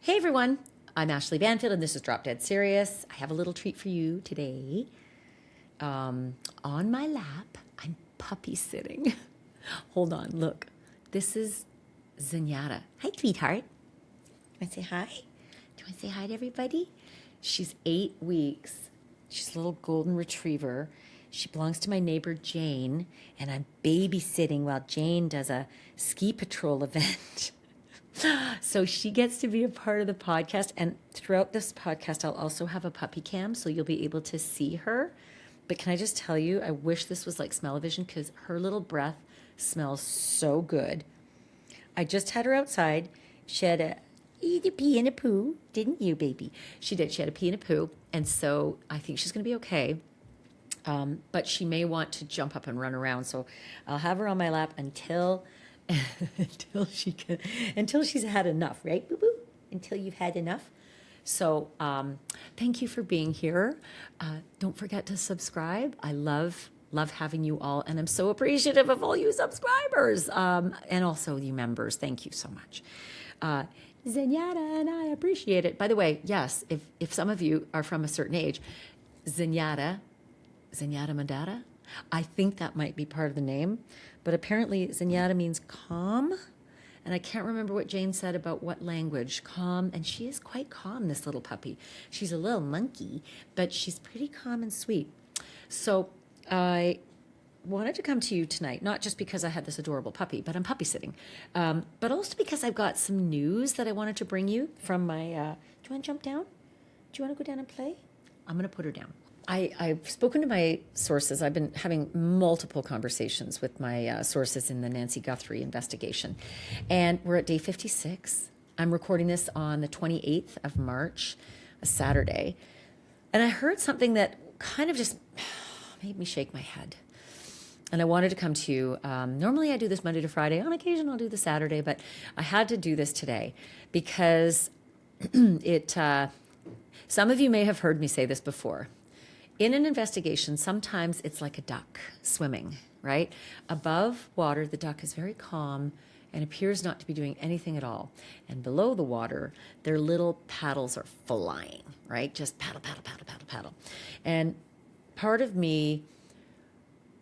Hey everyone, I'm Ashleigh Banfield and this is Drop Dead Serious. I have a little treat for you today. On my lap, I'm puppy sitting. Hold on, look. This is Zenyatta. Hi, sweetheart. Want to say hi? Do you want to say hi to everybody? She's 8 weeks. She's a little golden retriever. She belongs to my neighbor Jane, and I'm babysitting while Jane does a ski patrol event. So she gets to be a part of the podcast, and throughout this podcast I'll also have a puppy cam so you'll be able to see her. But can I just tell you, I wish this was like smell-o-vision because her little breath smells so good. I just had her outside. She had a pee and a poo, didn't you, baby? She did. She had a pee and a poo, and so I think she's going to be okay. But she may want to jump up and run around, so I'll have her on my lap until she's had enough, right? Boo boo. Until you've had enough. So thank you for being here. Don't forget to subscribe. I love having you all, and I'm so appreciative of all you subscribers and also you members. Thank you so much. Zenyatta, and I appreciate it. By the way, yes, if some of you are from a certain age, Zenyatta Mandata, I think that might be part of the name, but apparently Zenyatta means calm, and I can't remember what Jane said about what language, calm, and she is quite calm, this little puppy. She's a little monkey, but she's pretty calm and sweet. So I wanted to come to you tonight, not just because I had this adorable puppy, but I'm puppy sitting, but also because I've got some news that I wanted to bring you from my, do you want to jump down? Do you want to go down and play? I'm going to put her down. I've spoken to my sources. I've been having multiple conversations with my sources in the Nancy Guthrie investigation. And we're at day 56. I'm recording this on the 28th of March, a Saturday. And I heard something that kind of just made me shake my head. And I wanted to come to you. Normally I do this Monday to Friday. On occasion I'll do the Saturday, but I had to do this today because some of you may have heard me say this before. In an investigation, sometimes it's like a duck swimming, right? Above water, the duck is very calm and appears not to be doing anything at all. And below the water, their little paddles are flying, right? Just paddle, paddle, paddle, paddle, paddle. And part of me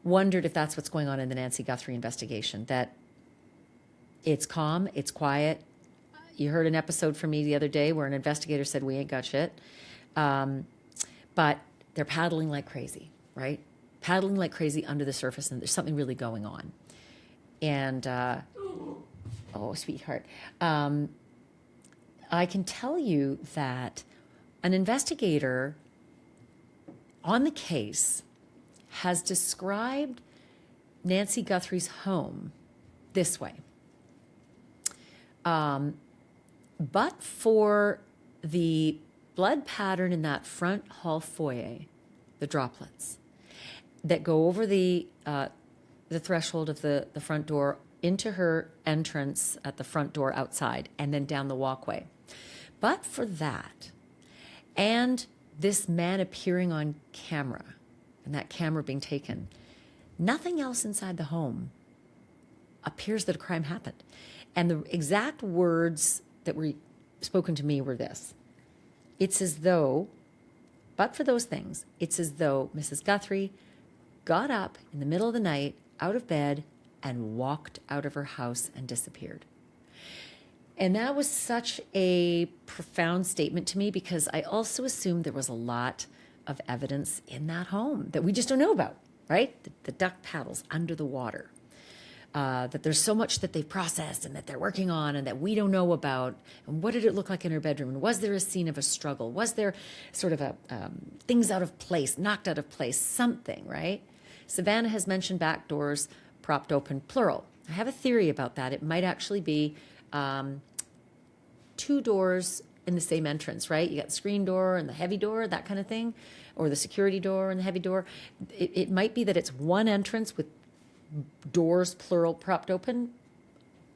wondered if that's what's going on in the Nancy Guthrie investigation, that it's calm, it's quiet. You heard an episode from me the other day where an investigator said, we ain't got shit. But they're paddling like crazy, right? Paddling like crazy under the surface, and there's something really going on. And, oh, sweetheart. I can tell you that an investigator on the case has described Nancy Guthrie's home this way. But for the blood pattern in that front hall foyer, the droplets that go over the threshold of the front door into her entrance at the front door outside and then down the walkway. But for that, and this man appearing on camera and that camera being taken, nothing else inside the home appears that a crime happened. And the exact words that were spoken to me were this: it's as though, but for those things, it's as though Mrs. Guthrie got up in the middle of the night, out of bed, and walked out of her house and disappeared. And that was such a profound statement to me because I also assumed there was a lot of evidence in that home that we just don't know about, right? The duck paddles under the water. That there's so much that they've processed and that they're working on and that we don't know about. And what did it look like in her bedroom? And was there a scene of a struggle? Was there sort of a things out of place, knocked out of place, something, right? Savannah has mentioned back doors propped open, plural. I have a theory about that. It might actually be 2 doors in the same entrance, right? You got the screen door and the heavy door, that kind of thing, or the security door and the heavy door. It might be that it's one entrance with doors, plural, propped open.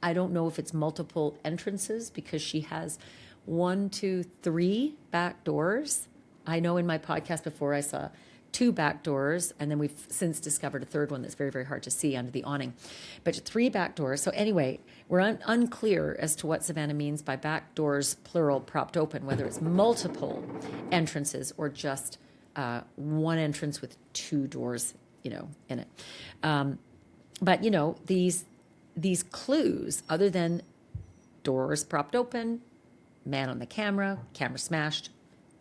I don't know if it's multiple entrances because she has 1, 2, 3 back doors. I know in my podcast before I saw 2 back doors, and then we've since discovered a third one that's very, very hard to see under the awning. But 3 back doors. So anyway, we're unclear as to what Savannah means by back doors, plural, propped open, whether it's multiple entrances or just one entrance with 2 doors, in it. But, these clues, other than doors propped open, man on the camera smashed,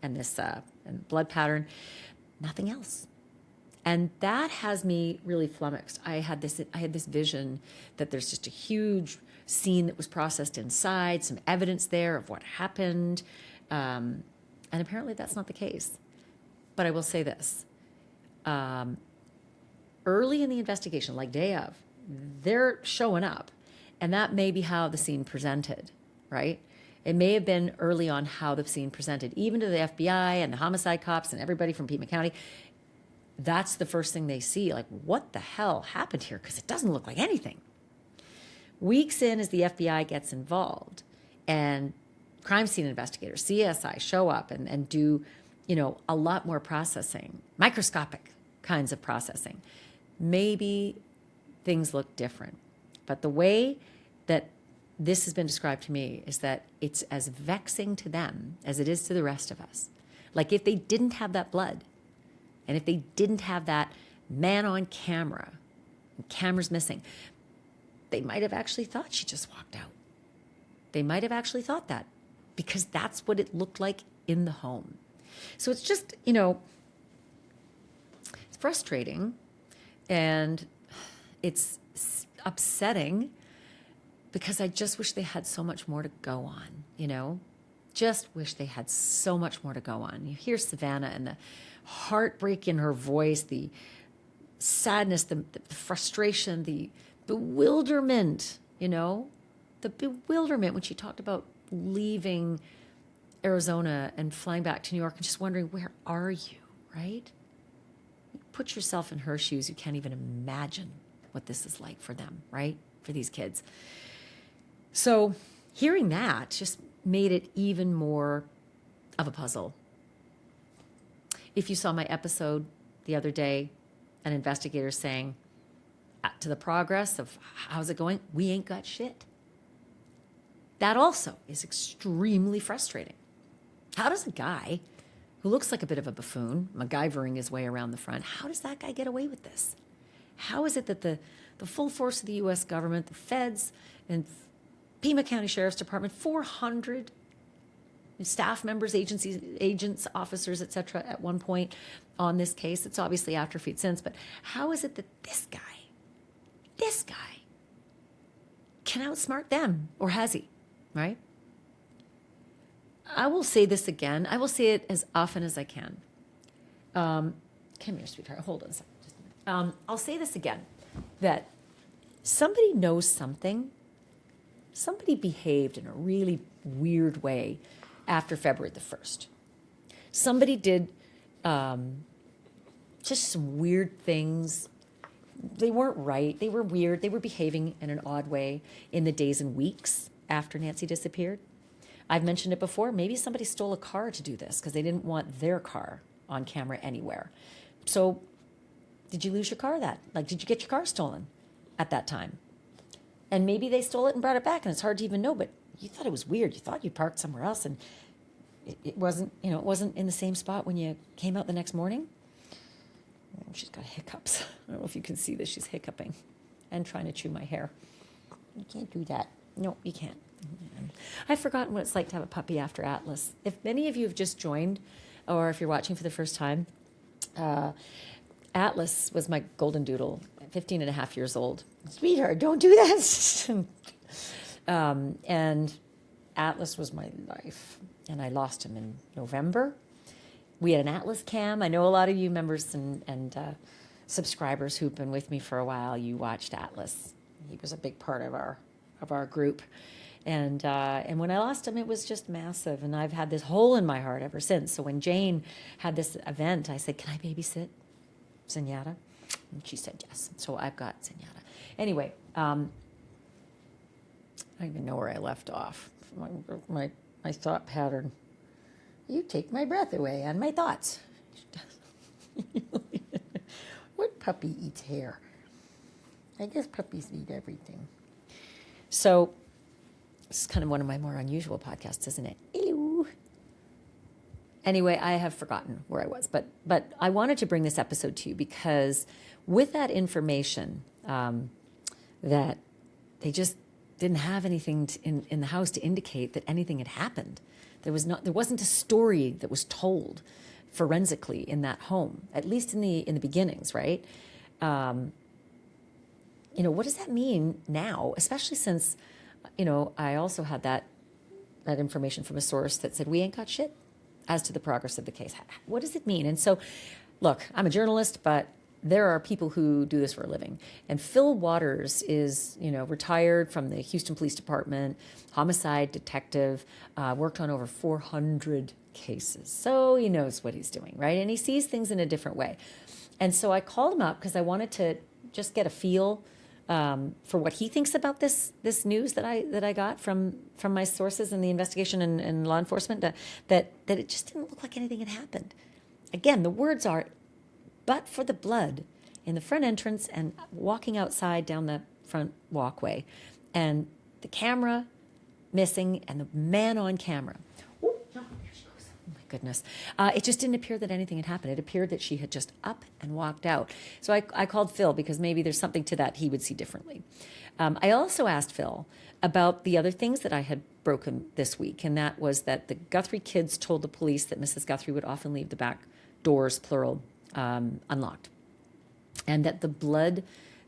and this and blood pattern, nothing else. And that has me really flummoxed. I had this vision that there's just a huge scene that was processed inside, some evidence there of what happened. And apparently that's not the case. But I will say this. Early in the investigation, like day of, they're showing up. And that may be how the scene presented, right? It may have been early on how the scene presented, even to the FBI and the homicide cops and everybody from Pima County. That's the first thing they see. Like, what the hell happened here? Because it doesn't look like anything. Weeks in, as the FBI gets involved and crime scene investigators, CSI, show up and do, a lot more processing, microscopic kinds of processing, maybe things look different. But the way that this has been described to me is that it's as vexing to them as it is to the rest of us. Like, if they didn't have that blood, and if they didn't have that man on camera, and cameras missing, they might have actually thought she just walked out. They might have actually thought that, because that's what it looked like in the home. So it's just, it's frustrating, and it's upsetting, because I just wish they had so much more to go on, Just wish they had so much more to go on. You hear Savannah and the heartbreak in her voice, the sadness, the frustration, the bewilderment, the bewilderment when she talked about leaving Arizona and flying back to New York and just wondering, where are you, right? Put yourself in her shoes. You can't even imagine what this is like for them, right? For these kids. So hearing that just made it even more of a puzzle. If you saw my episode the other day, an investigator saying, to the progress of how's it going, we ain't got shit. That also is extremely frustrating. How does a guy who looks like a bit of a buffoon, MacGyvering his way around the front, how does that guy get away with this? How is it that the full force of the U.S. government, the feds, and Pima County Sheriff's Department, 400 staff members, agencies, agents, officers, etc., at one point on this case, it's obviously atrophied since, but how is it that this guy can outsmart them, or has he, right? I will say this again. I will say it as often as I can. Come here, sweetheart. Hold on a second. Just a minute. I'll say this again, that somebody knows something. Somebody behaved in a really weird way after February the 1st. Somebody did just some weird things. They weren't right. They were weird. They were behaving in an odd way in the days and weeks after Nancy disappeared. I've mentioned it before. Maybe somebody stole a car to do this because they didn't want their car on camera anywhere. So did you lose your car did you get your car stolen at that time? And maybe they stole it and brought it back, and it's hard to even know, but you thought it was weird. You thought you parked somewhere else, and it wasn't, it wasn't in the same spot when you came out the next morning. Oh, she's got hiccups. I don't know if you can see this. She's hiccuping and trying to chew my hair. You can't do that. No, you can't. I've forgotten what it's like to have a puppy after Atlas. If many of you have just joined, or if you're watching for the first time, Atlas was my golden doodle, 15 and a half years old. Sweetheart, don't do that. And Atlas was my life. And I lost him in November. We had an Atlas cam. I know a lot of you members and subscribers who've been with me for a while, you watched Atlas. He was a big part of our group. And when I lost him, it was just massive. And I've had this hole in my heart ever since. So when Jane had this event, I said, can I babysit Zenyatta? And she said yes. So I've got Zenyatta. Anyway, I don't even know where I left off. My thought pattern. You take my breath away and my thoughts. What puppy eats hair? I guess puppies eat everything. So this is kind of one of my more unusual podcasts, isn't it? Hello. Anyway, I have forgotten where I was, but I wanted to bring this episode to you because with that information, that they just didn't have anything in the house to indicate that anything had happened. There wasn't a story that was told forensically in that home, at least in the beginnings, right? What does that mean now, especially since, I also had that information from a source that said we ain't got shit as to the progress of the case. What does it mean? And so, look, I'm a journalist, but there are people who do this for a living. And Fil Waters is, retired from the Houston Police Department, homicide detective, worked on over 400 cases. So he knows what he's doing, right? And he sees things in a different way. And so I called him up because I wanted to just get a feel for what he thinks about this news that I got from my sources in the investigation and law enforcement, that it just didn't look like anything had happened. Again, the words are, but for the blood in the front entrance and walking outside down the front walkway, and the camera missing and the man on camera. Oh, no, there she goes. Oh my goodness. It just didn't appear that anything had happened. It appeared that she had just up and walked out. So I called Phil because maybe there's something to that he would see differently. I also asked Phil about the other things that I had broken this week, and that was that the Guthrie kids told the police that Mrs. Guthrie would often leave the back doors, plural, unlocked, and that the blood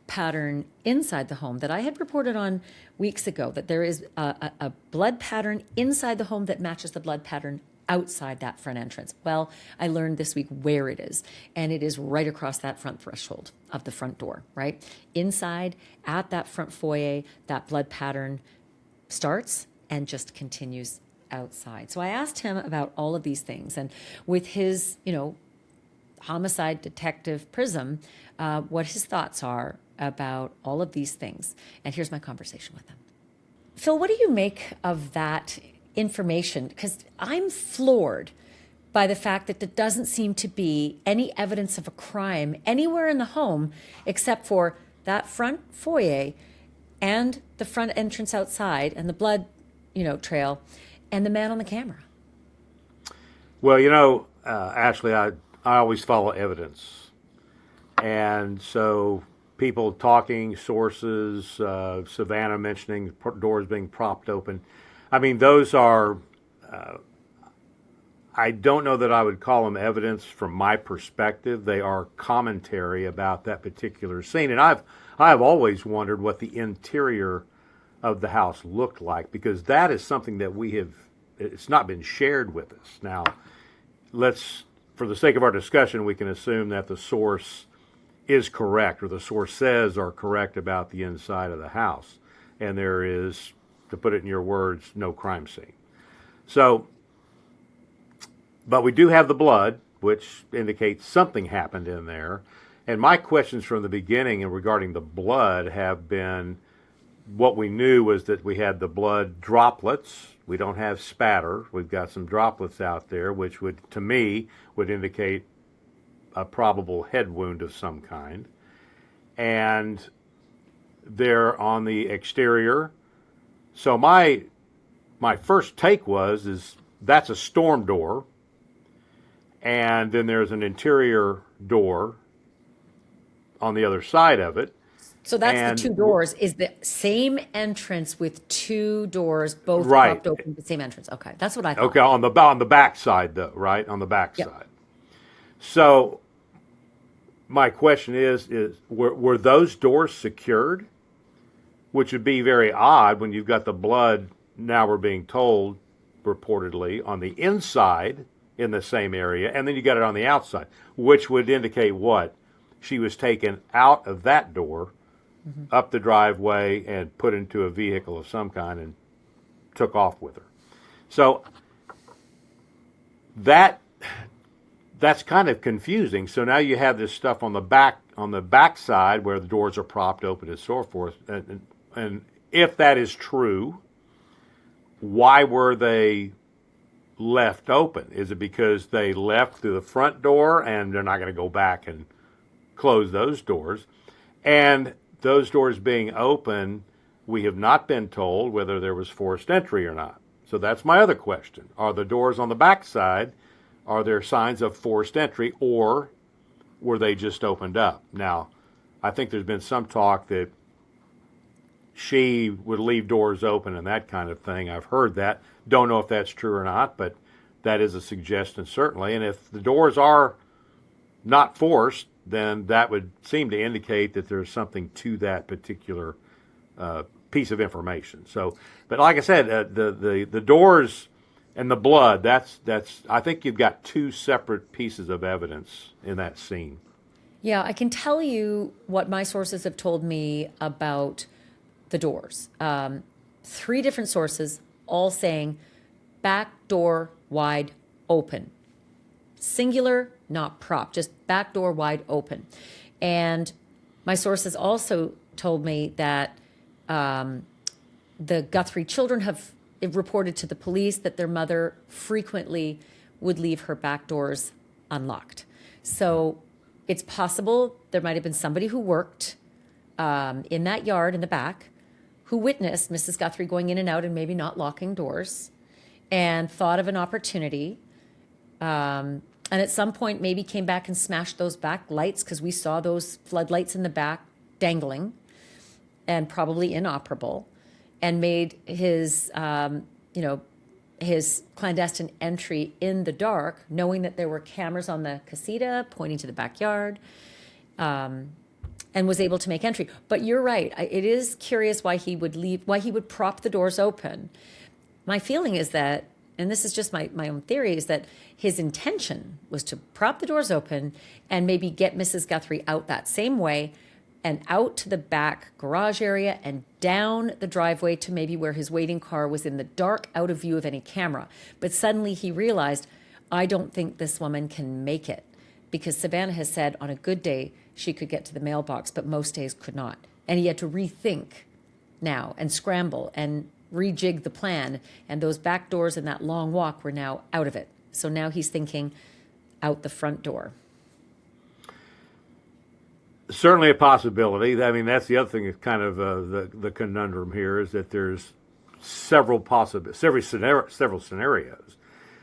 pattern inside the home that I had reported on weeks ago, that there is a blood pattern inside the home that matches the blood pattern outside that front entrance. Well, I learned this week where it is, and it is right across that front threshold of the front door, right? Inside, at that front foyer, that blood pattern starts and just continues outside. So I asked him about all of these things, and with his, homicide detective prism, what his thoughts are about all of these things. And here's my conversation with him. Phil, what do you make of that information? Because I'm floored by the fact that there doesn't seem to be any evidence of a crime anywhere in the home except for that front foyer and the front entrance outside and the blood, trail and the man on the camera. Well, Ashley, I always follow evidence. And so people talking, sources, Savannah mentioning doors being propped open. I mean, those are, I don't know that I would call them evidence from my perspective. They are commentary about that particular scene. And I've always wondered what the interior of the house looked like, because that is something that it's not been shared with us. Now, for the sake of our discussion, we can assume that the source is correct, or the source says are correct about the inside of the house. And there is, to put it in your words, no crime scene. So, but we do have the blood, which indicates something happened in there. And my questions from the beginning regarding the blood have been, what we knew was that we had the blood droplets. We don't have spatter. We've got some droplets out there, which to me, would indicate a probable head wound of some kind. And they're on the exterior. So my first take is that's a storm door. And then there's an interior door on the other side of it. So that's the two doors, is the same entrance with two doors, both propped open, the same entrance. Okay, that's what I thought. Okay, on the back side, though, right? On the back side. So my question is were those doors secured? Which would be very odd when you've got the blood, now we're being told, reportedly, on the inside in the same area, and then you got it on the outside, which would indicate what? She was taken out of that door, up the driveway, and put into a vehicle of some kind and took off with her. So that's kind of confusing. So now you have this stuff on the back side where the doors are propped open and so forth. And if that is true, why were they left open? Is it because they left through the front door and they're not going to go back and close those doors? And those doors being open, we have not been told whether there was forced entry or not. So that's my other question. Are the doors on the back side, are there signs of forced entry, or were they just opened up? Now, I think there's been some talk that she would leave doors open and that kind of thing. I've heard that. Don't know if that's true or not, but that is a suggestion certainly. And if the doors are not forced, then that would seem to indicate that there's something to that particular piece of information. So, but like I said, the doors and the blood, that's I think you've got two separate pieces of evidence in that scene. Yeah, I can tell you what my sources have told me about the doors. 3 different sources, all saying back door wide open. Singular, not prop, just back door wide open. And my sources also told me that the Guthrie children have reported to the police that their mother frequently would leave her back doors unlocked. So it's possible there might have been somebody who worked in that yard in the back who witnessed Mrs. Guthrie going in and out and maybe not locking doors and thought of an opportunity. And at some point maybe came back and smashed those back lights, because we saw those floodlights in the back dangling and probably inoperable, and made his, his clandestine entry in the dark, knowing that there were cameras on the casita pointing to the backyard, and was able to make entry. But you're right. It is curious why he would prop the doors open. My feeling is that, and this is just my own theory, is that his intention was to prop the doors open and maybe get Mrs. Guthrie out that same way and out to the back garage area and down the driveway to maybe where his waiting car was in the dark, out of view of any camera. But suddenly he realized, I don't think this woman can make it, because Savannah has said on a good day she could get to the mailbox, but most days could not. And he had to rethink now and scramble and rejig the plan. And those back doors and that long walk were now out of it. So now he's thinking out the front door. Certainly a possibility. I mean, that's the other thing that's kind of the conundrum here, is that there's several scenarios.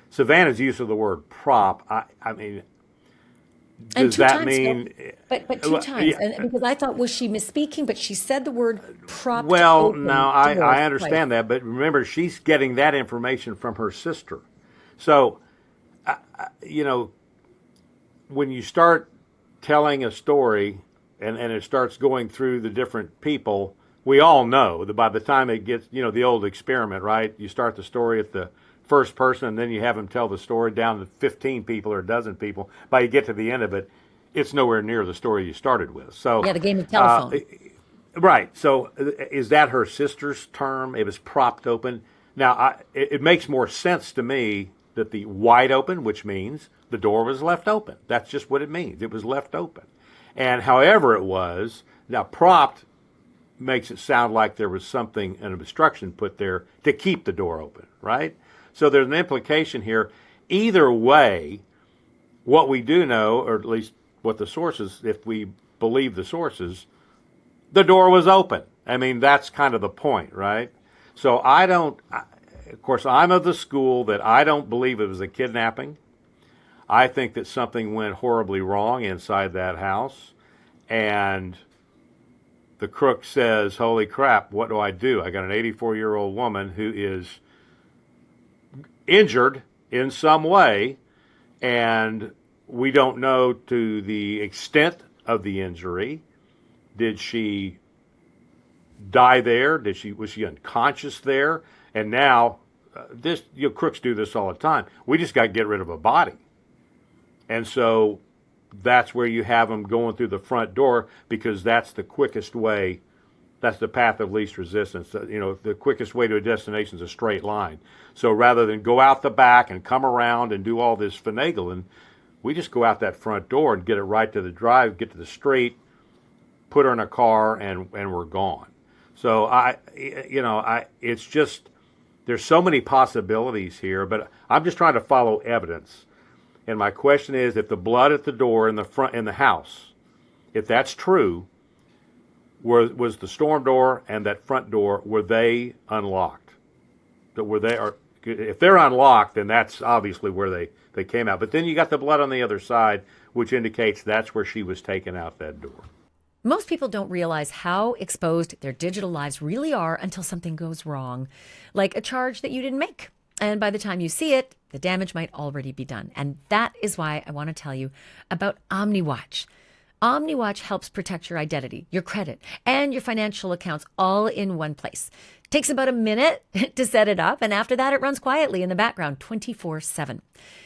Savannah's use of the word prop, I mean, does that mean? But 2 times, yeah. and because I thought, was she misspeaking? But she said the word prop. Well, no, I understand that, but remember, she's getting that information from her sister. So, when you start telling a story and it starts going through the different people, we all know that by the time it gets, the old experiment, right? You start the story at the first person, and then you have them tell the story down to 15 people or a dozen people. By you get to the end of it, it's nowhere near the story you started with. So yeah, the game of telephone. Right. So is that her sister's term? It was propped open. Now, it makes more sense to me that the wide open, which means the door was left open. That's just what it means. It was left open. And however it was, now propped makes it sound like there was something, an obstruction put there to keep the door open, right? So there's an implication here. Either way, what we do know, or at least what the sources, if we believe the sources, the door was open. I mean, that's kind of the point, right? So of course, I'm of the school that I don't believe it was a kidnapping. I think that something went horribly wrong inside that house, and the crook says, holy crap, what do? I got an 84-year-old woman who is injured in some way, and we don't know to the extent of the injury. Did she die there? Was she unconscious there? And now, crooks do this all the time. We just got to get rid of a body. And so that's where you have them going through the front door, because that's the quickest way. That's the path of least resistance. The quickest way to a destination is a straight line. So rather than go out the back and come around and do all this finagling, we just go out that front door and get it right to the drive, get to the street, put her in a car, and we're gone. So it's just there's so many possibilities here, but I'm just trying to follow evidence. And my question is, if the blood at the door in the front in the house, if that's true, was the storm door and that front door, were they unlocked? Were they, or if they're unlocked, then that's obviously where they came out. But then you got the blood on the other side, which indicates that's where she was taken out that door. Most people don't realize how exposed their digital lives really are until something goes wrong, like a charge that you didn't make. And by the time you see it, the damage might already be done. And that is why I want to tell you about OmniWatch. OmniWatch helps protect your identity, your credit, and your financial accounts all in one place. Takes about a minute to set it up, and after that, it runs quietly in the background 24/7.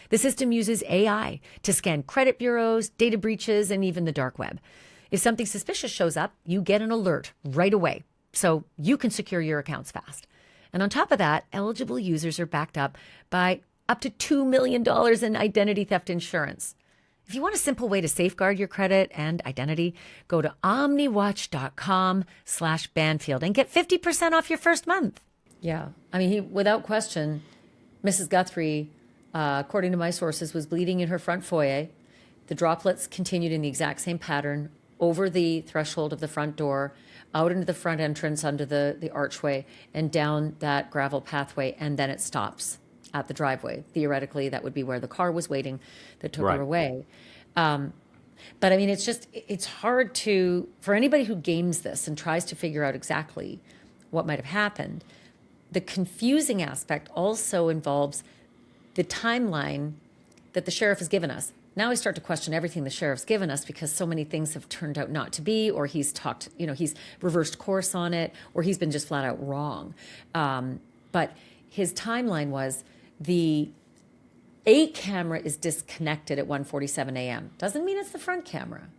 The system uses AI to scan credit bureaus, data breaches, and even the dark web. If something suspicious shows up, you get an alert right away, so you can secure your accounts fast. And on top of that, eligible users are backed up by up to $2 million in identity theft insurance. If you want a simple way to safeguard your credit and identity, go to omniwatch.com/Banfield and get 50% off your first month. Yeah. I mean, without question, Mrs. Guthrie, according to my sources, was bleeding in her front foyer. The droplets continued in the exact same pattern over the threshold of the front door, out into the front entrance under the archway, and down that gravel pathway, and then it stops at the driveway. Theoretically, that would be where the car was waiting that took her away. But I mean, it's hard for anybody who games this and tries to figure out exactly what might have happened. The confusing aspect also involves the timeline that the sheriff has given us. Now I start to question everything the sheriff's given us because so many things have turned out not to be, or he's he's reversed course on it, or he's been just flat out wrong. But his timeline was a camera is disconnected at 1:47 a.m. Doesn't mean it's the front camera.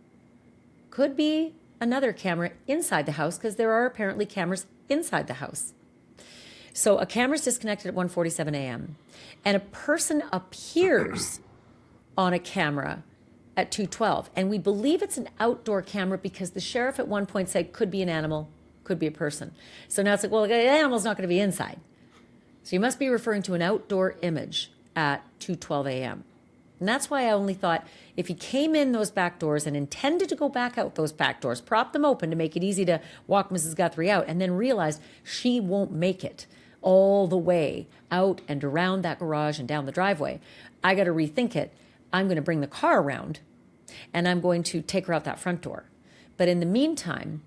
Could be another camera inside the house because there are apparently cameras inside the house. So a camera is disconnected at 1:47 a.m. and a person appears on a camera at 2:12. And we believe it's an outdoor camera because the sheriff at one point said could be an animal, could be a person. So now it's like, well, the animal's not going to be inside. So you must be referring to an outdoor image at 2:12 a.m. And that's why I only thought if he came in those back doors and intended to go back out those back doors, prop them open to make it easy to walk Mrs. Guthrie out, and then realized she won't make it all the way out and around that garage and down the driveway, I got to rethink it. I'm going to bring the car around and I'm going to take her out that front door. But in the meantime,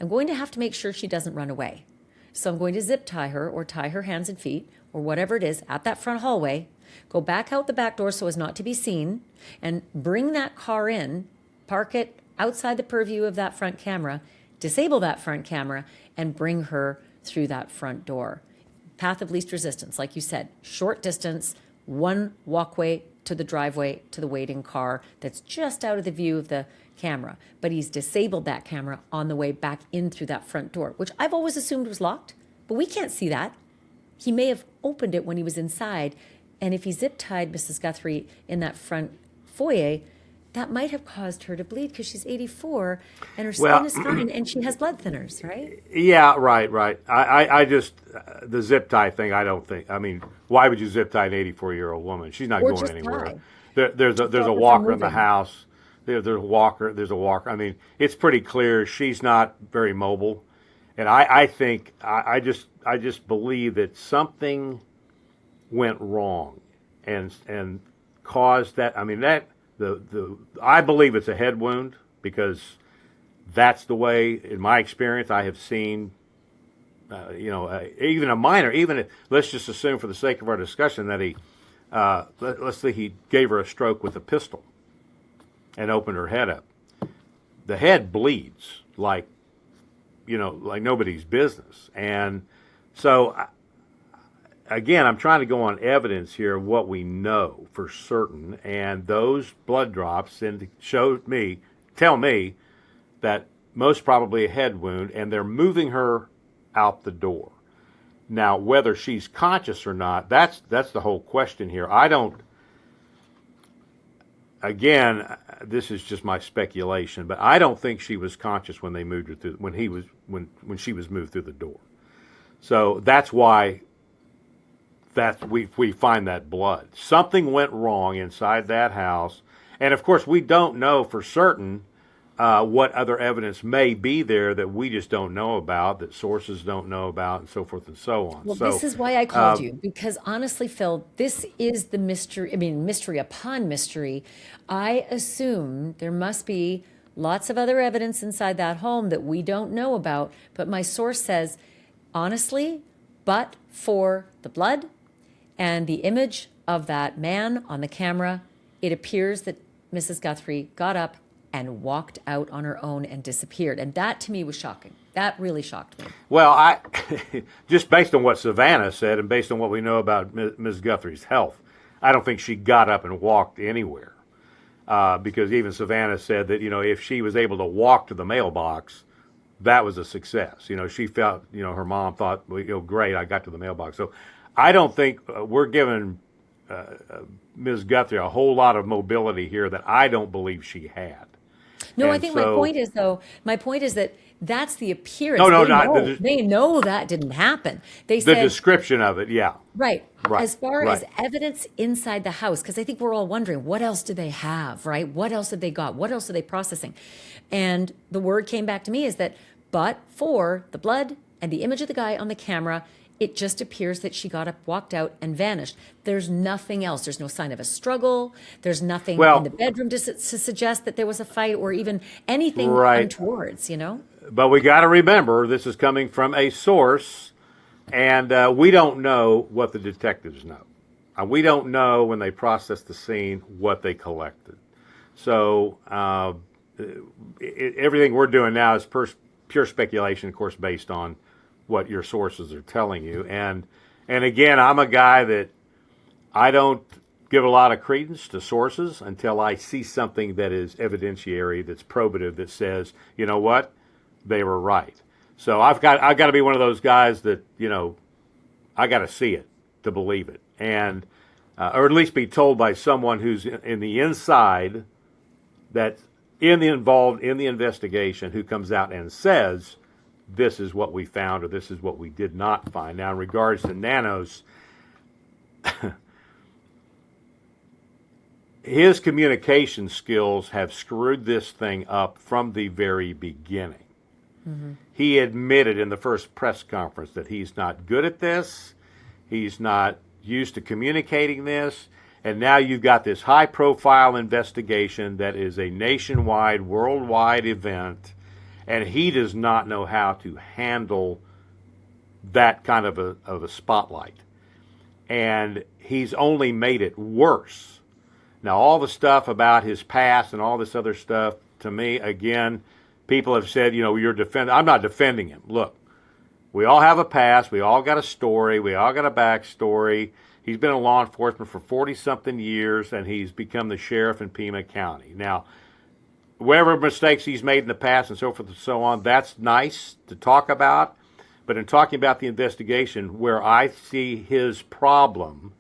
I'm going to have to make sure she doesn't run away. So I'm going to zip tie her or tie her hands and feet or whatever it is at that front hallway, go back out the back door so as not to be seen, and bring that car in, park it outside the purview of that front camera, disable that front camera, and bring her through that front door. Path of least resistance, like you said, short distance, one walkway to the driveway to the waiting car that's just out of the view of the camera. But he's disabled that camera on the way back in through that front door, which I've always assumed was locked, but we can't see that. He may have opened it when he was inside, and if he zip-tied Mrs. Guthrie in that front foyer, that might have caused her to bleed because she's 84 and her skin is fine and she has blood thinners, right? Yeah, right. I just, the zip tie thing, I don't think, I mean, why would you zip tie an 84-year-old woman? She's not going anywhere. There's a walker in the house. There's a walker. I mean, it's pretty clear she's not very mobile. And I think, I just believe that something went wrong and caused that. I mean, I believe it's a head wound because that's the way, in my experience, I have seen, even a minor, let's just assume for the sake of our discussion that let's say he gave her a stroke with a pistol and opened her head up. The head bleeds like nobody's business. And so, again, I'm trying to go on evidence here of what we know for certain, and those blood drops tell me that most probably a head wound, and they're moving her out the door. Now, whether she's conscious or not, that's the whole question here. Again, this is just my speculation, but I don't think she was conscious when they moved her through when she was moved through the door. So that's why we find that blood. Something went wrong inside that house, and of course we don't know for certain what other evidence may be there that we just don't know about, that sources don't know about, and so forth and so on. Well, So this is why I called you, because honestly, Phil, this is the mystery. I mean, mystery upon mystery. I assume there must be lots of other evidence inside that home that we don't know about. But my source says, honestly, but for the blood and the image of that man on the camera, it appears that Mrs. Guthrie got up and walked out on her own and disappeared. And that to me was shocking. That really shocked me. Well, I just based on what Savannah said and based on what we know about Ms. Guthrie's health, I don't think she got up and walked anywhere. Because even Savannah said that, if she was able to walk to the mailbox, that was a success. She felt, her mom thought, well, great, I got to the mailbox. So I don't think we're giving Ms. Guthrie a whole lot of mobility here that I don't believe she had. No, And I think so, my point is that that's the appearance. No, they know that didn't happen. They the said, description of it, yeah. right. Right, As far right. as evidence inside the house, because I think we're all wondering, what else do they have, right? What else have they got? What else are they processing? And the word came back to me is that, but for the blood and the image of the guy on the camera, it just appears that she got up, walked out, and vanished. There's nothing else. There's no sign of a struggle. There's nothing in the bedroom to suggest that there was a fight or even anything untowards. But we got to remember, this is coming from a source, and we don't know what the detectives know. We don't know when they processed the scene what they collected. So everything we're doing now is pure speculation, of course, based on what your sources are telling you. And again, I'm a guy that I don't give a lot of credence to sources until I see something that is evidentiary, that's probative, that says, you know what, they were right. So I've got to be one of those guys that, I got to see it to believe it, and or at least be told by someone who's in the inside, that's involved in the investigation, who comes out and says, this is what we found or this is what we did not find. Now, in regards to Nanos, his communication skills have screwed this thing up from the very beginning. Mm-hmm. He admitted in the first press conference that he's not good at this. He's not used to communicating this. And now you've got this high-profile investigation that is a nationwide, worldwide event, and he does not know how to handle that kind of a spotlight. And he's only made it worse. Now, all the stuff about his past and all this other stuff, to me, again, people have said, you're defending. I'm not defending him. Look, we all have a past. We all got a story. We all got a backstory. He's been in law enforcement for 40-something years, and he's become the sheriff in Pima County. Now, whatever mistakes he's made in the past and so forth and so on, that's nice to talk about. But in talking about the investigation, where I see his problem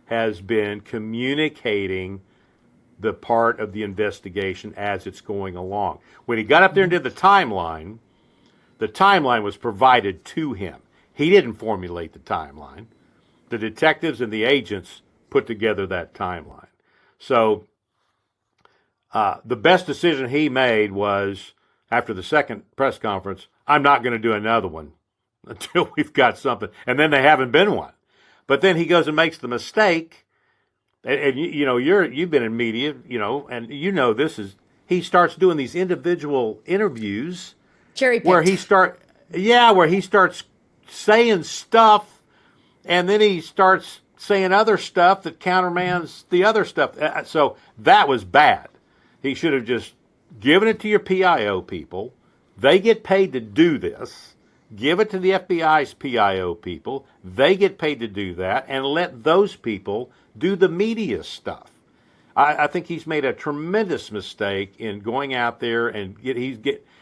has been communicating the part of the investigation as it's going along. When he got up there and did the timeline was provided to him. He didn't formulate the timeline. The detectives and the agents put together that timeline. So the best decision he made was, after the second press conference, I'm not going to do another one until we've got something. And then they haven't been one. But then he goes and makes the mistake. And you've been in media, and this is, he starts doing these individual interviews where he starts saying stuff, and then he starts saying other stuff that countermands the other stuff. So that was bad. He should have just given it to your PIO people. They get paid to do this. Give it to the FBI's PIO people. They get paid to do that, and let those people do the media stuff. I think he's made a tremendous mistake in going out there, and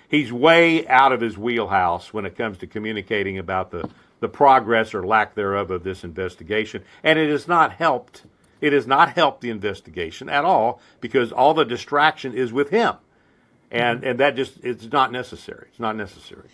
he's way out of his wheelhouse when it comes to communicating about the progress or lack thereof of this investigation. And it has not helped. It has not helped the investigation at all, because all the distraction is with him. And that just, it's not necessary. It's not necessary.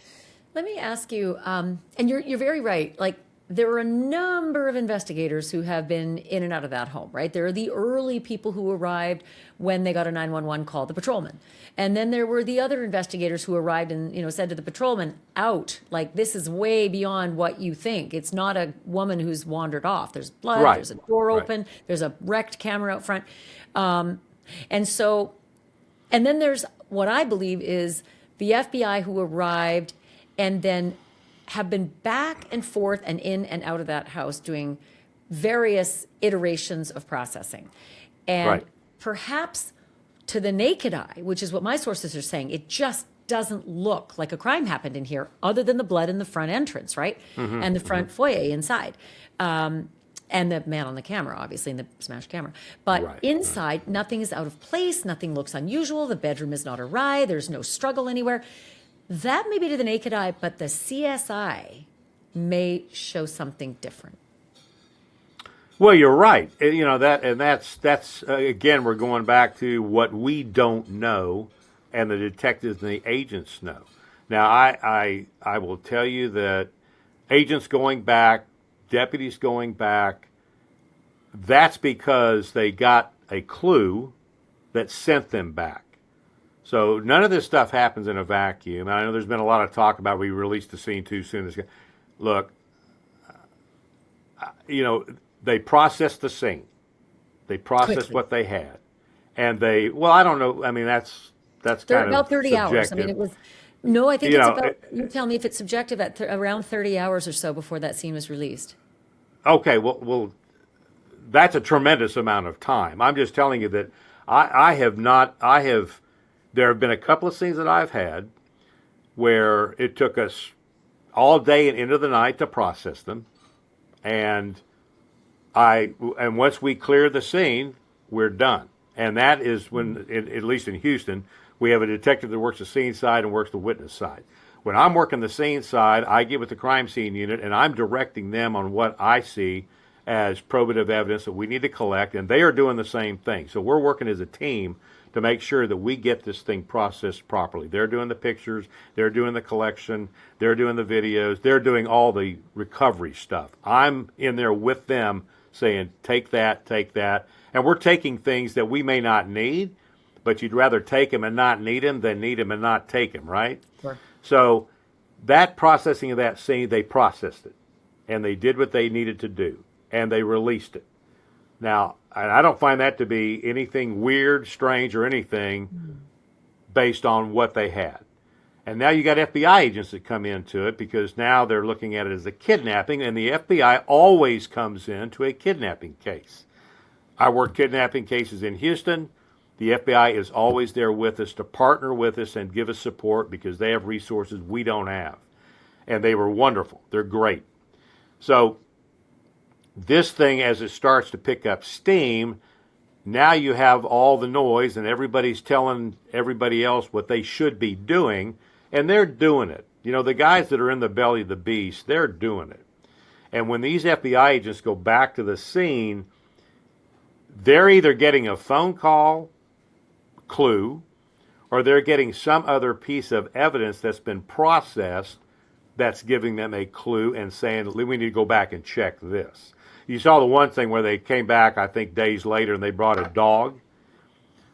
Let me ask you, and you're very right. Like, there are a number of investigators who have been in and out of that home, right? There are the early people who arrived when they got a 911 call, the patrolman. And then there were the other investigators who arrived and, said to the patrolman, out, like, this is way beyond what you think. It's not a woman who's wandered off. There's blood, Right. there's a door Right. open, there's a wrecked camera out front. And then there's what I believe is the FBI who arrived and then have been back and forth and in and out of that house doing various iterations of processing. And Right. perhaps to the naked eye, which is what my sources are saying, it just doesn't look like a crime happened in here other than the blood in the front entrance, right? And the front foyer inside. And the man on the camera, obviously, and the smashed camera. But Right, inside, nothing is out of place. Nothing looks unusual. The bedroom is not awry. There's no struggle anywhere. That may be to the naked eye, but the CSI may show something different. Well, you're right. That's again, we're going back to what we don't know, and the detectives and the agents know. Now, I will tell you that agents going back, deputies going back, that's because they got a clue that sent them back. So none of this stuff happens in a vacuum. I know there's been a lot of talk about we released the scene too soon. Look, they processed the scene. They processed Quickly. what they had. And I don't know. I mean, that's They're kind about of 30 hours. I mean, subjective. it was, no, I think You it's know, about, you tell me if it's subjective at around 30 hours or so before that scene was released. Okay, well, that's a tremendous amount of time. I'm just telling you that there have been a couple of scenes that I've had where it took us all day and into the night to process them. And once we clear the scene, we're done. And that is when, at least in Houston, we have a detective that works the scene side and works the witness side. When I'm working the scene side, I get with the crime scene unit and I'm directing them on what I see as probative evidence that we need to collect, and they are doing the same thing. So we're working as a team to make sure that we get this thing processed properly. They're doing the pictures, they're doing the collection, they're doing the videos, they're doing all the recovery stuff. I'm in there with them saying, take that, and we're taking things that we may not need, but you'd rather take them and not need them than need them and not take them, right? Sure. So that processing of that scene, they processed it, and they did what they needed to do, and they released it. Now, I don't find that to be anything weird, strange, or anything based on what they had. And now you got FBI agents that come into it because now they're looking at it as a kidnapping, and the FBI always comes into a kidnapping case. I work kidnapping cases in Houston. The FBI is always there with us to partner with us and give us support because they have resources we don't have. And they were wonderful. They're great. So this thing, as it starts to pick up steam, now you have all the noise and everybody's telling everybody else what they should be doing, and they're doing it. The guys that are in the belly of the beast, they're doing it. And when these FBI agents go back to the scene, they're either getting a phone call clue or they're getting some other piece of evidence that's been processed that's giving them a clue and saying, we need to go back and check this. You saw the one thing where they came back, I think, days later, and they brought a dog.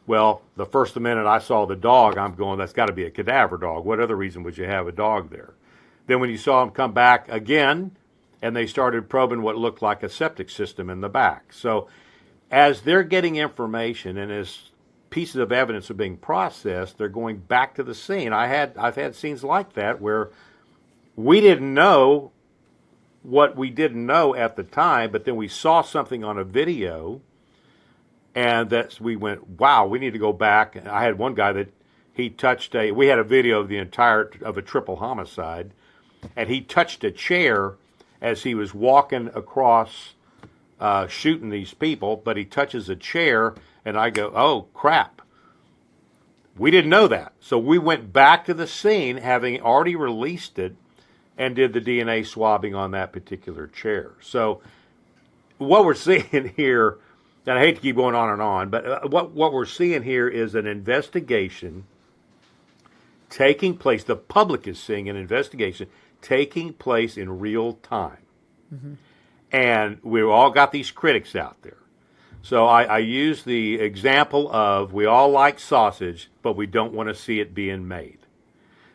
Well, the first minute I saw the dog, I'm going, that's got to be a cadaver dog. What other reason would you have a dog there? Then when you saw them come back again, and they started probing what looked like a septic system in the back. So as they're getting information and as pieces of evidence are being processed, they're going back to the scene. I've had scenes like that where we didn't know what we didn't know at the time, but then we saw something on a video, and we went, wow, we need to go back. And I had one guy that we had a video of of a triple homicide, and he touched a chair as he was walking across shooting these people, but he touches a chair, and I go, oh, crap. We didn't know that. So we went back to the scene, having already released it, and did the DNA swabbing on that particular chair. So what we're seeing here, and I hate to keep going on, but what we're seeing here is an investigation taking place. The public is seeing an investigation taking place in real time. And we've all got these critics out there. So I use the example of we all like sausage, but we don't want to see it being made.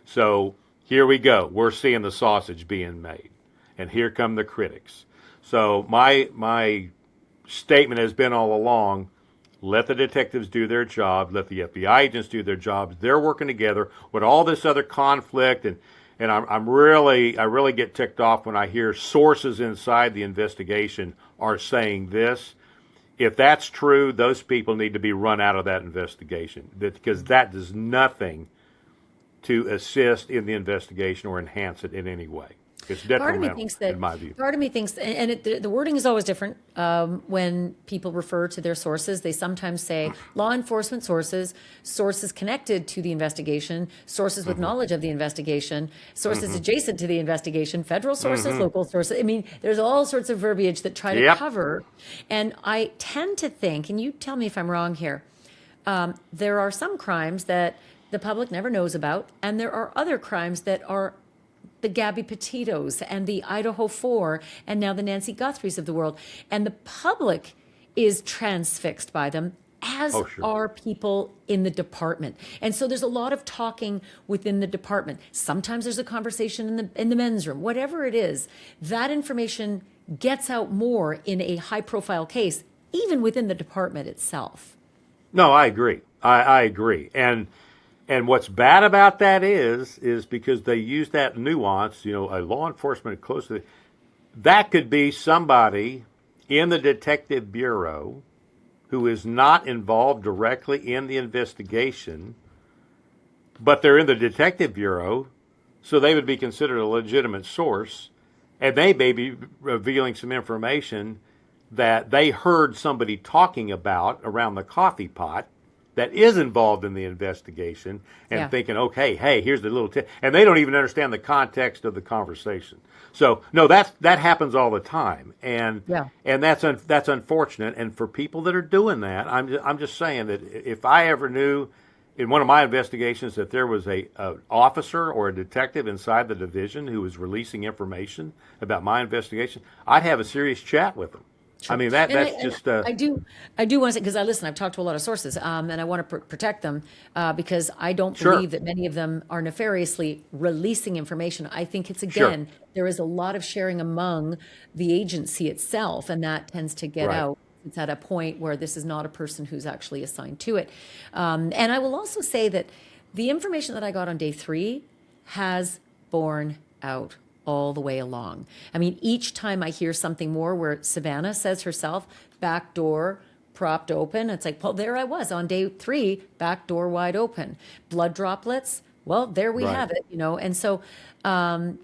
So here we go. We're seeing the sausage being made. And here come the critics. So my statement has been all along, let the detectives do their job, let the FBI agents do their jobs. They're working together with all this other conflict, and I really get ticked off when I hear sources inside the investigation are saying this. If that's true, those people need to be run out of that investigation because that does nothing to assist in the investigation or enhance it in any way. It's detrimental, in my view. Part of me thinks, the wording is always different when people refer to their sources. They sometimes say law enforcement sources, sources connected to the investigation, sources with knowledge of the investigation, sources adjacent to the investigation, federal sources, local sources. I mean, there's all sorts of verbiage that try to cover. And I tend to think, and you tell me if I'm wrong here, there are some crimes that the public never knows about, and there are other crimes that are the Gabby Petitos and the Idaho 4 and now the Nancy Guthries of the world. And the public is transfixed by them, as are people in the department. And so there's a lot of talking within the department. Sometimes there's a conversation in the men's room. Whatever it is, that information gets out more in a high-profile case, even within the department itself. No, I agree. I agree. And what's bad about that is because they use that nuance, a law enforcement close to that could be somebody in the detective bureau who is not involved directly in the investigation, but they're in the detective bureau, so they would be considered a legitimate source, and they may be revealing some information that they heard somebody talking about around the coffee pot that is involved in the investigation and thinking, okay, hey, here's the little tip. And they don't even understand the context of the conversation. So, no, that happens all the time. And that's unfortunate. And for people that are doing that, I'm just saying that if I ever knew in one of my investigations that there was a officer or a detective inside the division who was releasing information about my investigation, I'd have a serious chat with them. Sure. I mean, that's just... I do want to say, because I've talked to a lot of sources, and I want to protect them because I don't believe that many of them are nefariously releasing information. I think it's, again, there is a lot of sharing among the agency itself, and that tends to get out. It's at a point where this is not a person who's actually assigned to it. And I will also say that the information that I got on day 3 has borne out all the way along. I mean, each time I hear something more where Savannah says herself, back door propped open, it's like, well, there I was on day 3, back door wide open. Blood droplets, well, there we have it, And so, and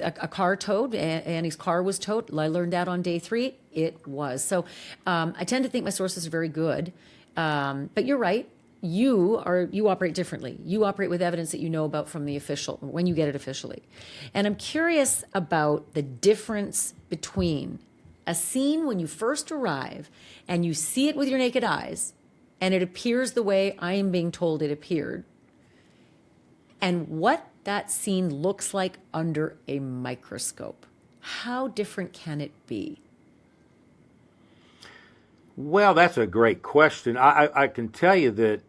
a car towed, Annie's car was towed. I learned that on day 3, it was. So I tend to think my sources are very good. But you're right. You operate differently. You operate with evidence that you know about from the official, when you get it officially. And I'm curious about the difference between a scene when you first arrive and you see it with your naked eyes and it appears the way I am being told it appeared, and what that scene looks like under a microscope. How different can it be? Well, that's a great question. I can tell you that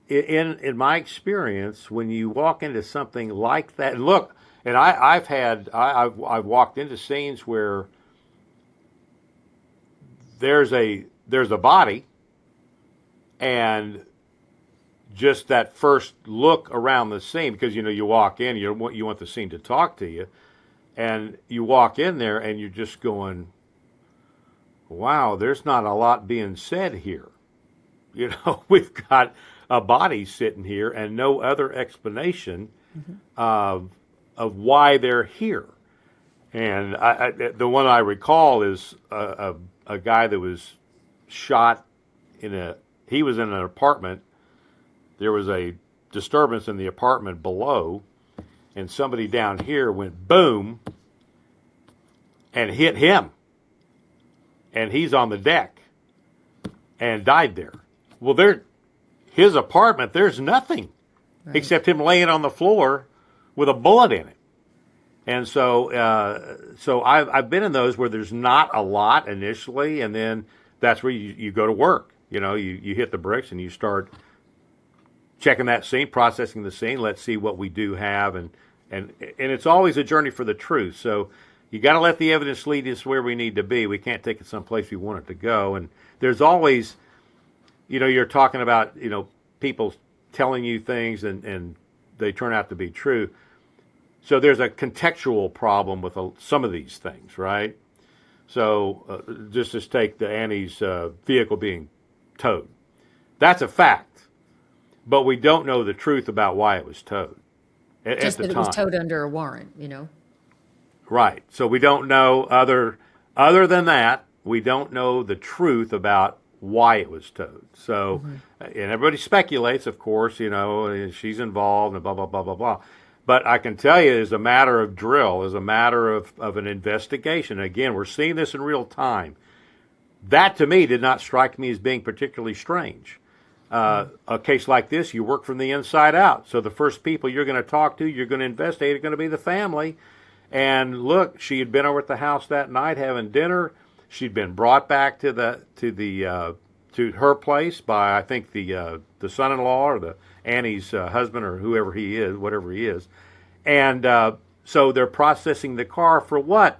in my experience, when you walk into something like that, and look, and I've walked into scenes where there's a body, and just that first look around the scene, because you walk in, you want the scene to talk to you, and you walk in there and you're just going, wow, there's not a lot being said here. We've got a body sitting here and no other explanation of why they're here. And the one I recall is a guy that was shot he was in an apartment. There was a disturbance in the apartment below, and somebody down here went boom and hit him. And he's on the deck and died there. Well, his apartment, there's nothing except him laying on the floor with a bullet in it. And so I've been in those where there's not a lot initially, and then that's where you go to work. You hit the bricks and you start checking that scene, processing the scene. Let's see what we do have, and it's always a journey for the truth. So you got to let the evidence lead us where we need to be. We can't take it someplace we want it to go. And there's always, you're talking about, people telling you things and they turn out to be true. So there's a contextual problem with some of these things, right? So just take the Annie's vehicle being towed. That's a fact, but we don't know the truth about why it was towed at Just the that it time. was towed under a warrant, Right. So we don't know other than that. We don't know the truth about why it was towed. So, and everybody speculates, of course. She's involved and blah blah blah blah blah. But I can tell you, as a matter of drill, as a matter of an investigation. Again, we're seeing this in real time. That to me did not strike me as being particularly strange. A case like this, you work from the inside out. So the first people you're going to talk to, you're going to investigate, are going to be the family. And look, she had been over at the house that night having dinner. She'd been brought back to her place by, I think, the son-in-law or the Annie's husband or whoever he is, whatever he is. And so they're processing the car for what?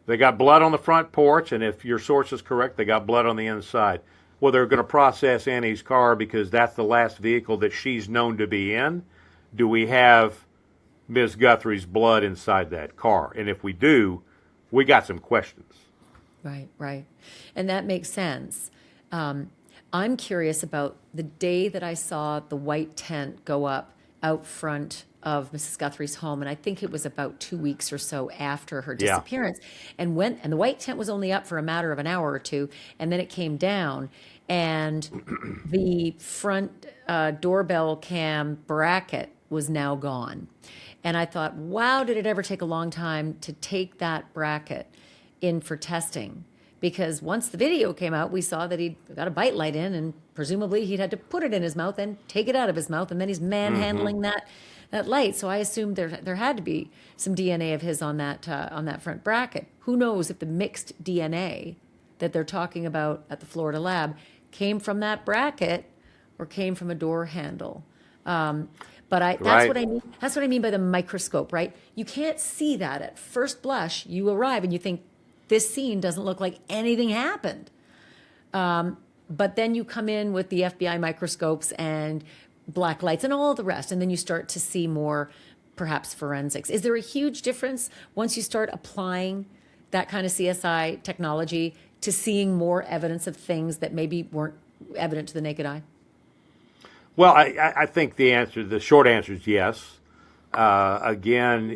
They got blood on the front porch, and if your source is correct, they got blood on the inside. Well, they're going to process Annie's car because that's the last vehicle that she's known to be in. Do we have Ms. Guthrie's blood inside that car? And if we do, we got some questions. Right. And that makes sense. I'm curious about the day that I saw the white tent go up out front of Mrs. Guthrie's home, and I think it was about 2 weeks or so after her disappearance. And the white tent was only up for a matter of an hour or two, and then it came down, and the front doorbell cam bracket was now gone. And I thought, wow, did it ever take a long time to take that bracket in for testing? Because once the video came out, we saw that he'd got a bite light in, and presumably he'd had to put it in his mouth and take it out of his mouth, and then he's manhandling that light. So I assumed there had to be some DNA of his on that front bracket. Who knows if the mixed DNA that they're talking about at the Florida lab came from that bracket or came from a door handle. That's what I mean. That's what I mean by the microscope, right? You can't see that at first blush. You arrive and you think this scene doesn't look like anything happened. But then you come in with the FBI microscopes and black lights and all the rest, and then you start to see more, perhaps, forensics. Is there a huge difference once you start applying that kind of CSI technology to seeing more evidence of things that maybe weren't evident to the naked eye? Well, I think the short answer is yes. Again,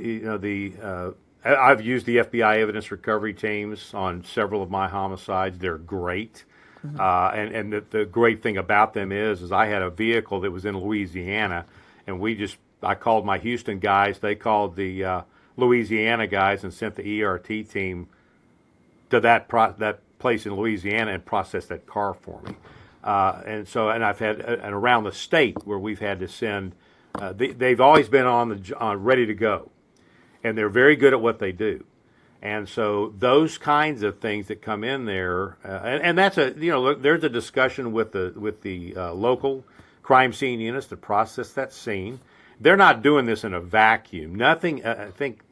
I've used the FBI evidence recovery teams on several of my homicides. They're great. And the great thing about them is I had a vehicle that was in Louisiana, and I called my Houston guys. They called the Louisiana guys and sent the ERT team to that place in Louisiana and processed that car for me. And I've had around the state where we've had to send. They've always been on ready to go, and they're very good at what they do. And so those kinds of things that come in there, and that's there's a discussion with the local crime scene units to process that scene. They're not doing this in a vacuum. Nothing. I think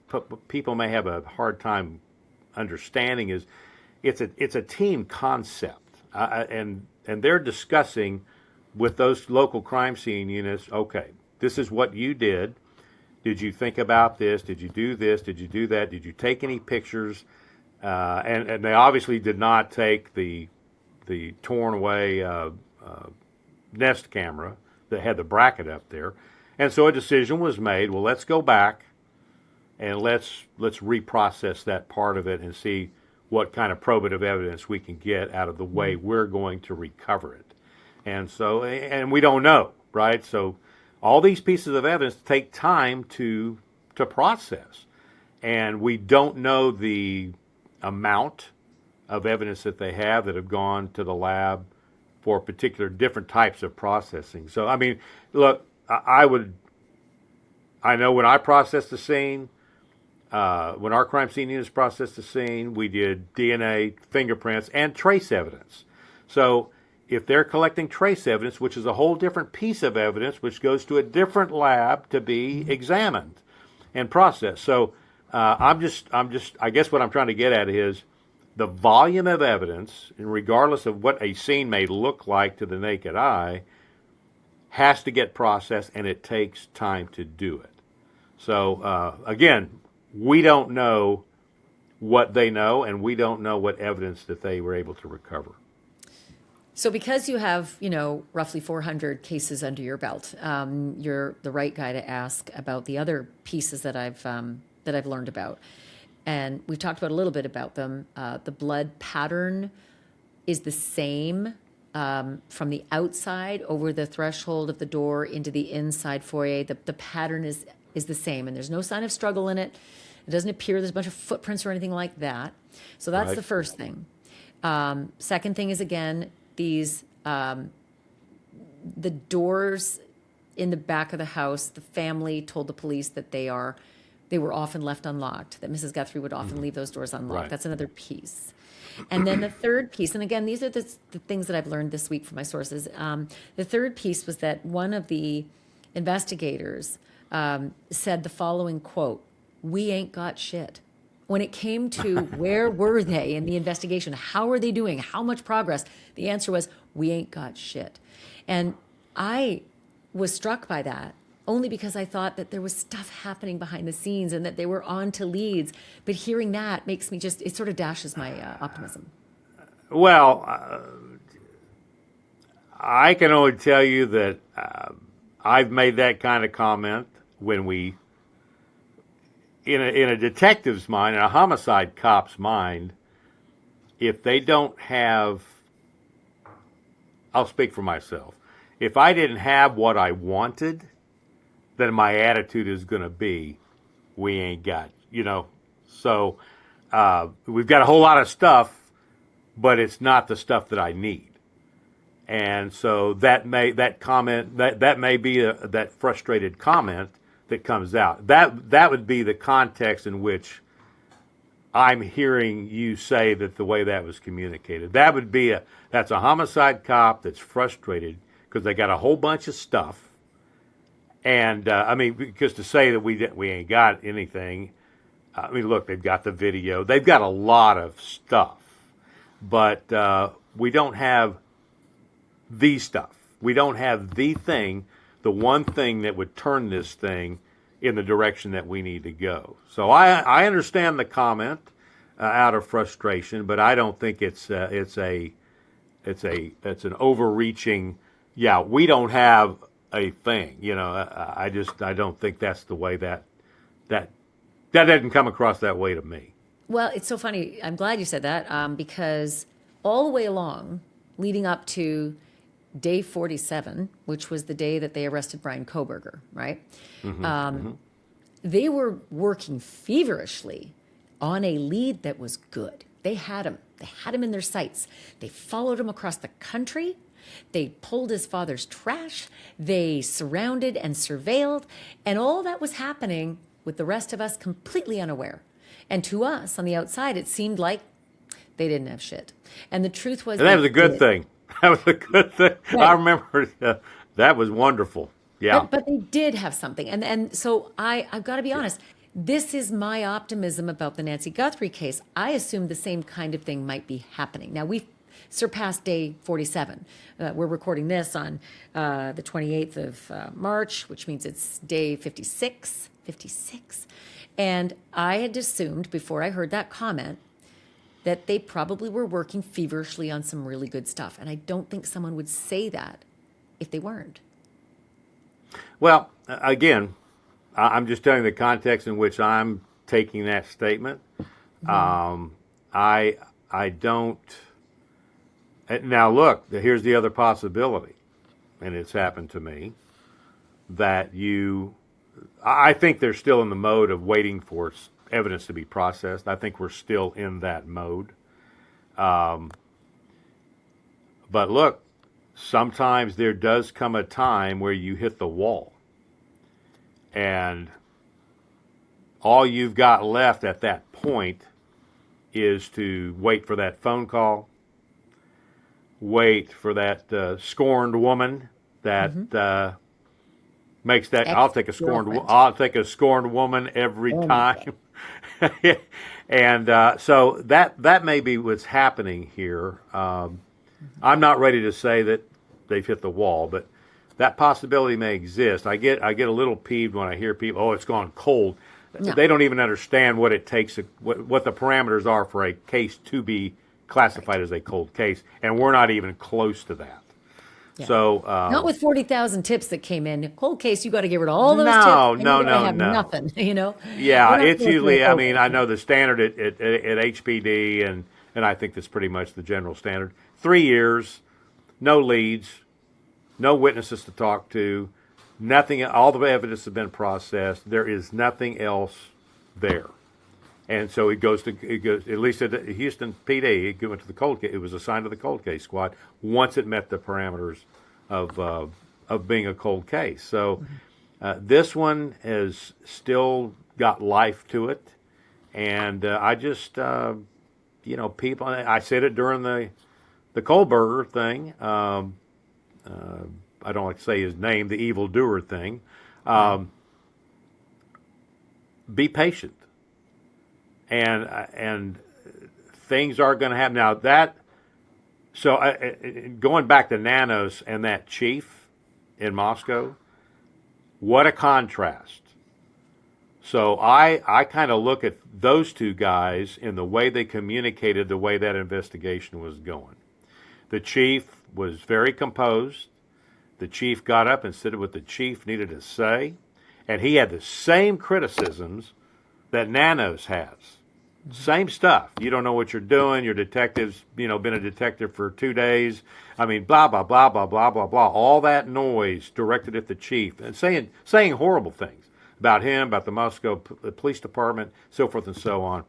people may have a hard time understanding is it's a team concept, and they're discussing with those local crime scene units. Okay, this is what you did. Did you think about this? Did you do this? Did you do that? Did you take any pictures? And they obviously did not take the torn away Nest camera that had the bracket up there. And so a decision was made. Well, let's go back and let's reprocess that part of it and see what kind of probative evidence we can get out of the way we're going to recover it. And we don't know, right? So all these pieces of evidence take time to process, and we don't know the amount of evidence that they have that have gone to the lab for particular different types of processing. So, I mean, look, I know when I process the scene, when our crime scene units processed the scene, we did DNA, fingerprints, and trace evidence. So if they're collecting trace evidence, which is a whole different piece of evidence, which goes to a different lab to be examined and processed. So I guess what I'm trying to get at is the volume of evidence, and regardless of what a scene may look like to the naked eye, has to get processed, and it takes time to do it. So again, we don't know what they know, and we don't know what evidence that they were able to recover. So because you have, roughly 400 cases under your belt, you're the right guy to ask about the other pieces that I've learned about. And we've talked about a little bit about them. The blood pattern is the same from the outside over the threshold of the door into the inside foyer. The pattern is the same, and there's no sign of struggle in it. It doesn't appear there's a bunch of footprints or anything like that. So that's Right. the first thing. Second thing is, again, these the doors in the back of the house. The family told the police that they were often left unlocked, that Mrs. Guthrie would often leave those doors unlocked. Right. That's another piece. And then the third piece, and again, these are the things that I've learned this week from my sources. The third piece was that one of the investigators said the following quote: "We ain't got shit." When it came to where were they in the investigation, how are they doing, how much progress, the answer was, we ain't got shit. And I was struck by that only because I thought that there was stuff happening behind the scenes and that they were on to leads. But hearing that makes me it sort of dashes my optimism. Well, I can only tell you that I've made that kind of comment when we, in a detective's mind, in a homicide cop's mind, if they don't have, I'll speak for myself, if I didn't have what I wanted, then my attitude is going to be, we ain't got, So we've got a whole lot of stuff, but it's not the stuff that I need. And so that may be that frustrated comment that comes out. That would be the context in which I'm hearing you say that the way that was communicated. That's a homicide cop that's frustrated because they got a whole bunch of stuff. And because to say that we ain't got anything, look, they've got the video, they've got a lot of stuff, but we don't have the stuff. We don't have the thing, the one thing that would turn this thing in the direction that we need to go. So I understand the comment out of frustration, but I don't think it's an overreaching. Yeah, we don't have a thing. I don't think that's the way that doesn't come across that way to me. Well, it's so funny. I'm glad you said that because all the way along, leading up to day 47, which was the day that they arrested Brian Kohberger, right? They were working feverishly on a lead that was good. They had him. They had him in their sights. They followed him across the country. They pulled his father's trash. They surrounded and surveilled. And all that was happening with the rest of us completely unaware. And to us on the outside, it seemed like they didn't have shit. And the truth was, and that was a good thing. That was a good thing. Right. I remember that was wonderful. Yeah. But they did have something. And so I've got to be honest. This is my optimism about the Nancy Guthrie case. I assumed the same kind of thing might be happening. Now, we've surpassed day 47. We're recording this on the 28th of March, which means it's day 56. And I had assumed before I heard that comment that they probably were working feverishly on some really good stuff. And I don't think someone would say that if they weren't. Well, again, I'm just telling the context in which I'm taking that statement. I don't. Now, look, here's the other possibility, and it's happened to me, that I think they're still in the mode of waiting for evidence to be processed. I think we're still in that mode. But look, sometimes there does come a time where you hit the wall. And all you've got left at that point is to wait for that phone call, wait for that scorned woman that makes that. I'll take a scorned woman every time. And so that may be what's happening here. I'm not ready to say that they've hit the wall, but that possibility may exist. I get a little peeved when I hear people, oh, it's gone cold. No. They don't even understand what it takes, what the parameters are for a case to be classified as a cold case, and we're not even close to that. Yeah. So not with 40,000 tips that came in. Cold case, you got to get rid of all those tips. No. Nothing, Yeah, it's usually. I mean, I know the standard at HPD, and I think that's pretty much the general standard. 3 years, no leads, no witnesses to talk to, nothing. All the evidence has been processed. There is nothing else there, and so it goes at least at Houston PD. It went to the cold case. It was assigned to the cold case squad once it met the parameters of being a cold case. So this one has still got life to it, and I just people. I said it during the Kohlberger thing. I don't like to say his name, the evildoer thing. Be patient, and things are going to happen. Now going back to Nanos and that chief in Moscow, what a contrast. So I kind of look at those two guys in the way they communicated, the way that investigation was going. The chief was very composed. The chief got up and said what the chief needed to say, and he had the same criticisms that Nanos has. Same stuff. You don't know what you're doing. Your detective's, been a detective for 2 days. I mean, blah, blah, blah, blah, blah, blah, blah. All that noise directed at the chief and saying horrible things about him, about the Moscow Police Department, so forth and so on.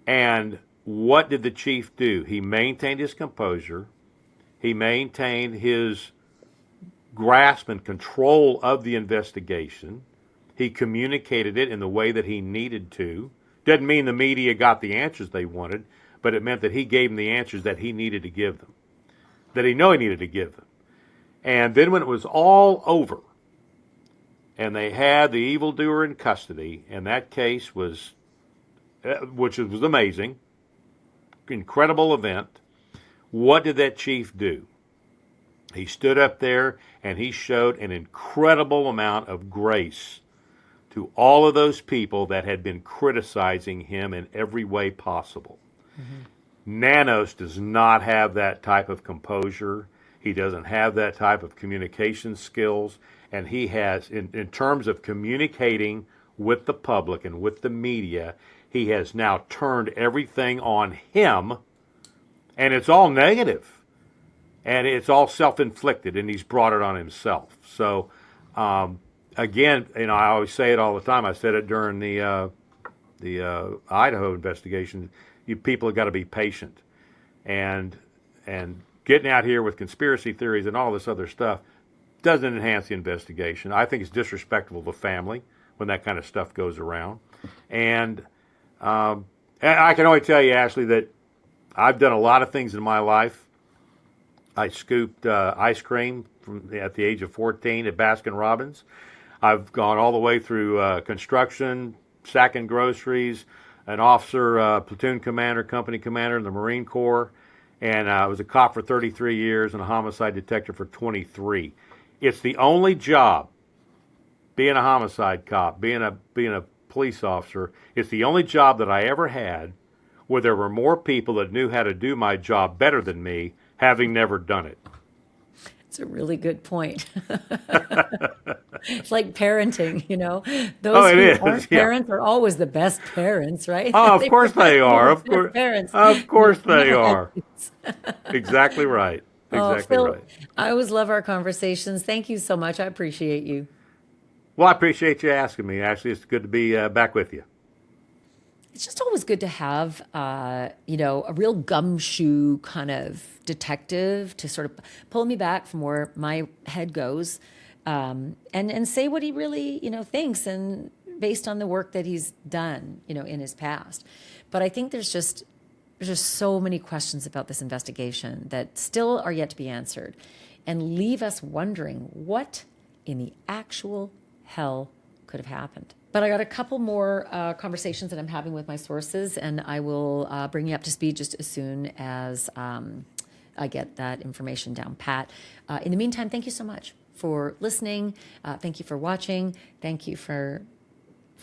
And what did the chief do? He maintained his composure. He maintained his grasp and control of the investigation. He communicated it in the way that he needed to. Doesn't mean the media got the answers they wanted, but it meant that he gave them the answers that he needed to give them, that he needed to give them. And then when it was all over, and they had the evildoer in custody, and that case was, which was amazing, incredible event, what did that chief do? He stood up there and he showed an incredible amount of grace to all of those people that had been criticizing him in every way possible. Nanos does not have that type of composure. He doesn't have that type of communication skills. And he has, in terms of communicating with the public and with the media, he has now turned everything on him, and it's all negative. And it's all self-inflicted, and he's brought it on himself. So, again, I always say it all the time. I said it during the Idaho investigation. You people have got to be patient, and getting out here with conspiracy theories and all this other stuff doesn't enhance the investigation. I think it's disrespectful to family when that kind of stuff goes around. And I can only tell you, Ashleigh, that I've done a lot of things in my life. I scooped ice cream at the age of 14 at Baskin-Robbins. I've gone all the way through construction, sacking groceries, an officer, platoon commander, company commander in the Marine Corps, and I was a cop for 33 years and a homicide detective for 23. It's the only job, being a homicide cop, being a police officer, it's the only job that I ever had where there were more people that knew how to do my job better than me, having never done it. It's a really good point. It's like parenting, Those who aren't parents are always the best parents, right? Oh, of course they are. Of course, parents. Of course they are. Exactly right. Exactly Phil, right. I always love our conversations. Thank you so much. I appreciate you. Well, I appreciate you asking me. Actually, it's good to be back with you. It's just always good to have, a real gumshoe kind of detective to sort of pull me back from where my head goes, and say what he really, thinks, and based on the work that he's done, in his past. But I think there's just so many questions about this investigation that still are yet to be answered and leave us wondering what in the actual hell could have happened. But I got a couple more conversations that I'm having with my sources, and I will bring you up to speed just as soon as I get that information down pat. In the meantime, thank you so much for listening. Thank you for watching. Thank you for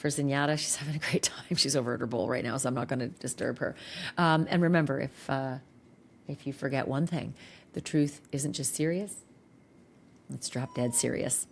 Zenyatta. She's having a great time. She's over at her bowl right now, so I'm not going to disturb her. And remember, if you forget one thing, the truth isn't just serious, it's drop dead serious.